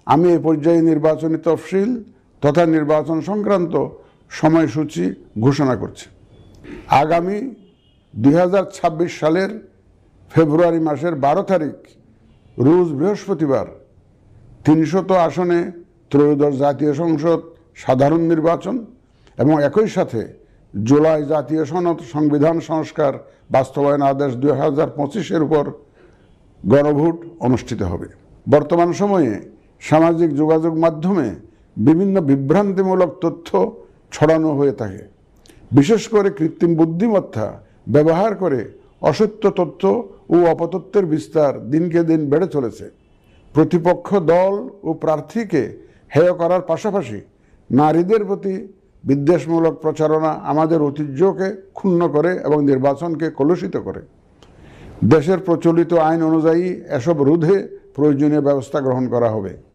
আমি এ পর্যায়ে নির্বাচনী তফসিল তথা নির্বাচন সংক্রান্ত সময়সূচি ঘোষণা করছি। আগামী 2026 সালের ফেব্রুয়ারি মাসের 12 তারিখ রোজ বৃহস্পতিবার 300 আসনে ত্রয়োদশ জাতীয় সংসদ সাধারণ নির্বাচন এবং একই সাথে জুলাই জাতীয় সনদ সংবিধান সংস্কার বাস্তবায়ন আদেশ 2025-এর উপর গণভোট অনুষ্ঠিত হবে। বর্তমান সময়ে সামাজিক যোগাযোগ মাধ্যমে বিভিন্ন বিভ্রান্তিমূলক তথ্য ছড়ানো হয়ে থাকে। বিশেষ করে কৃত্রিম বুদ্ধিমত্তা ব্যবহার করে অসত্য তথ্য ও অপতথ্যের বিস্তার দিনকে দিন বেড়ে চলেছে। প্রতিপক্ষ দল ও প্রার্থীকে হেয় করার পাশাপাশি নারীদের প্রতি বিদ্বেষমূলক প্রচারণা আমাদের ঐতিহ্যকে ক্ষুণ্ণ করে এবং নির্বাচনকে কলুষিত করে। দেশের প্রচলিত আইন অনুযায়ী এসব রোধে প্রয়োজনীয় ব্যবস্থা গ্রহণ করা হবে।